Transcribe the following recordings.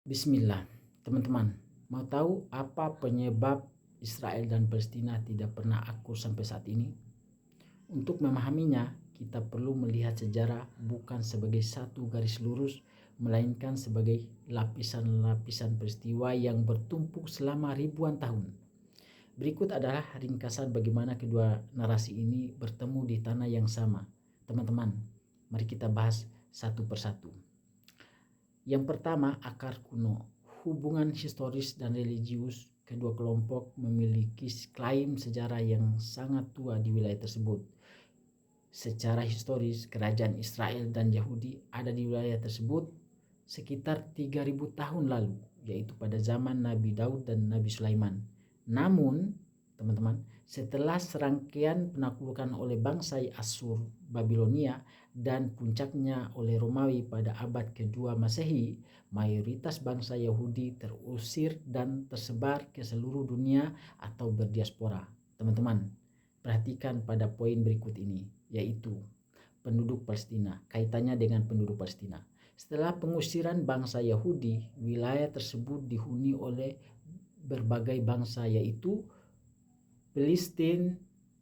Bismillah, teman-teman. Mau tahu apa penyebab Israel dan Palestina tidak pernah akur sampai saat ini? Untuk memahaminya, kita perlu melihat sejarah bukan sebagai satu garis lurus, melainkan sebagai lapisan-lapisan peristiwa yang bertumpuk selama ribuan tahun. Berikut adalah ringkasan bagaimana kedua narasi ini bertemu di tanah yang sama. Teman-teman, mari kita bahas satu persatu. Yang pertama, akar kuno. Hubungan historis dan religius kedua kelompok memiliki klaim sejarah yang sangat tua di wilayah tersebut. Secara historis, kerajaan Israel dan Yahudi ada di wilayah tersebut sekitar 3000 tahun lalu, yaitu pada zaman Nabi Daud dan Nabi Sulaiman. Namun, teman-teman, setelah serangkaian penaklukan oleh bangsa Asyur, Babilonia, dan puncaknya oleh Romawi pada abad kedua Masehi, mayoritas bangsa Yahudi terusir dan tersebar ke seluruh dunia atau berdiaspora. Teman-teman, perhatikan pada poin berikut ini, yaitu penduduk Palestina, kaitannya dengan penduduk Palestina. Setelah pengusiran bangsa Yahudi, wilayah tersebut dihuni oleh berbagai bangsa, yaitu Filistin,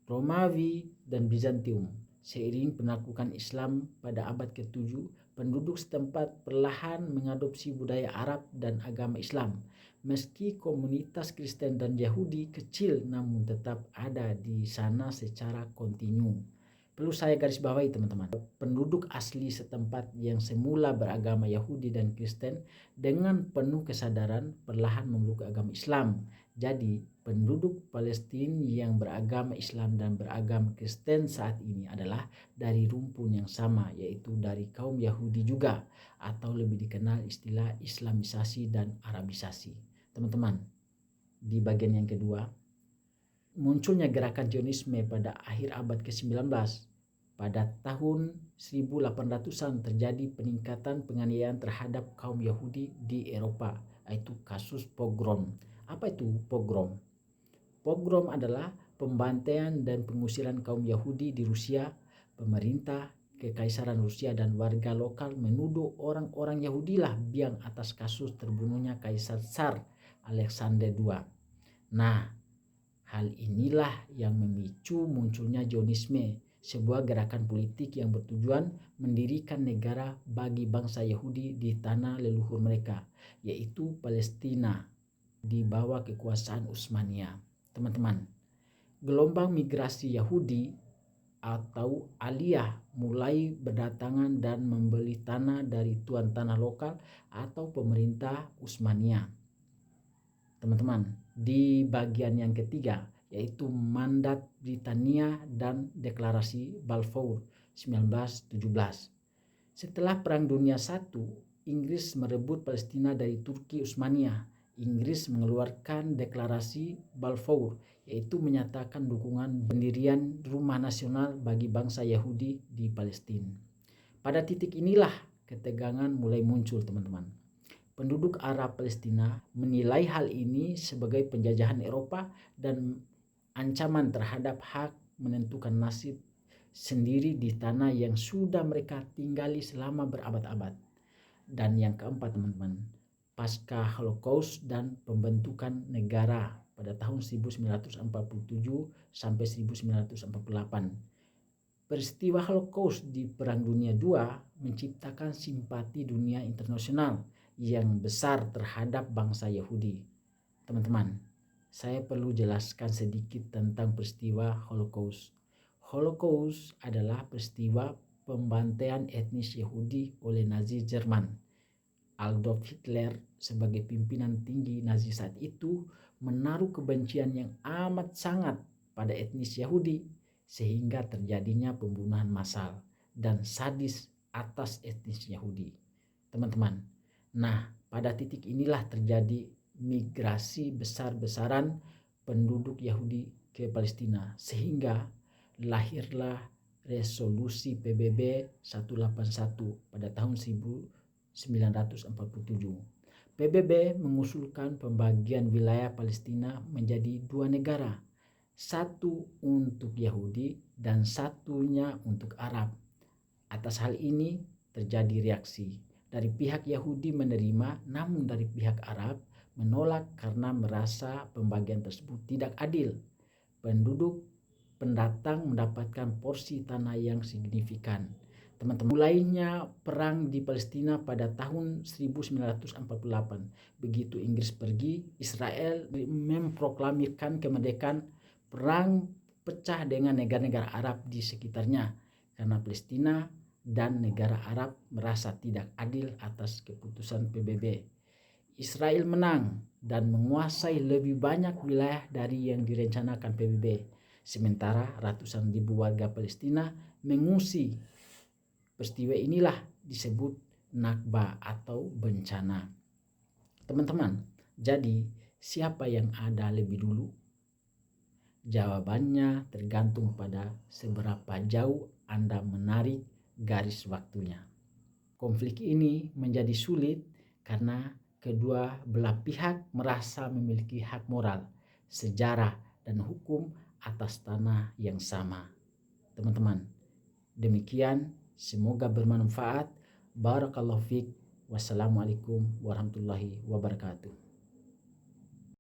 Romawi, dan Bizantium. Seiring penaklukan Islam pada abad ke-7, penduduk setempat perlahan mengadopsi budaya Arab dan agama Islam. Meski komunitas Kristen dan Yahudi kecil, namun tetap ada di sana secara kontinu. Perlu saya garis bawahi, teman-teman, penduduk asli setempat yang semula beragama Yahudi dan Kristen dengan penuh kesadaran perlahan memeluk agama Islam. Jadi, penduduk Palestina yang beragama Islam dan beragama Kristen saat ini adalah dari rumpun yang sama, yaitu dari kaum Yahudi juga, atau lebih dikenal istilah Islamisasi dan Arabisasi. Teman-teman, di bagian yang kedua, munculnya gerakan Zionisme pada akhir abad ke-19. Pada tahun 1800-an terjadi peningkatan penganiayaan terhadap kaum Yahudi di Eropa, yaitu kasus pogrom. Apa itu pogrom? Pogrom adalah pembantaian dan pengusiran kaum Yahudi di Rusia. Pemerintah, Kekaisaran Rusia, dan warga lokal menuduh orang-orang Yahudilah biang atas kasus terbunuhnya Kaisar Tsar Alexander II. Nah, hal inilah yang memicu munculnya Zionisme, sebuah gerakan politik yang bertujuan mendirikan negara bagi bangsa Yahudi di tanah leluhur mereka, yaitu Palestina, di bawah kekuasaan Utsmania. Teman-teman, gelombang migrasi Yahudi atau aliyah mulai berdatangan dan membeli tanah dari tuan tanah lokal atau pemerintah Utsmania. Teman-teman, di bagian yang ketiga, yaitu Mandat Britania dan Deklarasi Balfour 1917. Setelah Perang Dunia I, Inggris merebut Palestina dari Turki Utsmania. Inggris mengeluarkan Deklarasi Balfour, yaitu menyatakan dukungan pendirian rumah nasional bagi bangsa Yahudi di Palestina. Pada titik inilah ketegangan mulai muncul, teman-teman. Penduduk Arab Palestina menilai hal ini sebagai penjajahan Eropa dan ancaman terhadap hak menentukan nasib sendiri di tanah yang sudah mereka tinggali selama berabad-abad. Dan yang keempat, teman-teman, pasca Holocaust dan pembentukan negara pada tahun 1947 sampai 1948. Peristiwa Holocaust di Perang Dunia II menciptakan simpati dunia internasional yang besar terhadap bangsa Yahudi. Teman-teman, saya perlu jelaskan sedikit tentang peristiwa Holocaust. Holocaust adalah peristiwa pembantaian etnis Yahudi oleh Nazi Jerman. Adolf Hitler sebagai pimpinan tinggi Nazi saat itu menaruh kebencian yang amat sangat pada etnis Yahudi, sehingga terjadinya pembunuhan massal dan sadis atas etnis Yahudi. Teman-teman, nah pada titik inilah terjadi migrasi besar-besaran penduduk Yahudi ke Palestina, sehingga lahirlah resolusi PBB 181 pada tahun 1947. PBB mengusulkan pembagian wilayah Palestina menjadi dua negara, satu untuk Yahudi dan satunya untuk Arab. Atas hal ini terjadi reaksi Dari pihak Yahudi menerima, namun dari pihak Arab menolak karena merasa pembagian tersebut tidak adil. Penduduk pendatang mendapatkan porsi tanah yang signifikan. Teman-teman, mulainya perang di Palestina pada tahun 1948. Begitu Inggris pergi, Israel memproklamirkan kemerdekaan. Perang pecah dengan negara-negara Arab di sekitarnya karena Palestina dan negara Arab merasa tidak adil atas keputusan PBB. Israel menang dan menguasai lebih banyak wilayah dari yang direncanakan PBB. Sementara ratusan ribu warga Palestina mengungsi. Peristiwa inilah disebut Nakba atau bencana. Teman-teman, jadi siapa yang ada lebih dulu? Jawabannya tergantung pada seberapa jauh Anda menarik garis waktunya. Konflik ini menjadi sulit karena kedua belah pihak merasa memiliki hak moral, sejarah, dan hukum atas tanah yang sama. Teman-teman, demikian, semoga bermanfaat. Barakallahu fiik. Wassalamualaikum warahmatullahi wabarakatuh.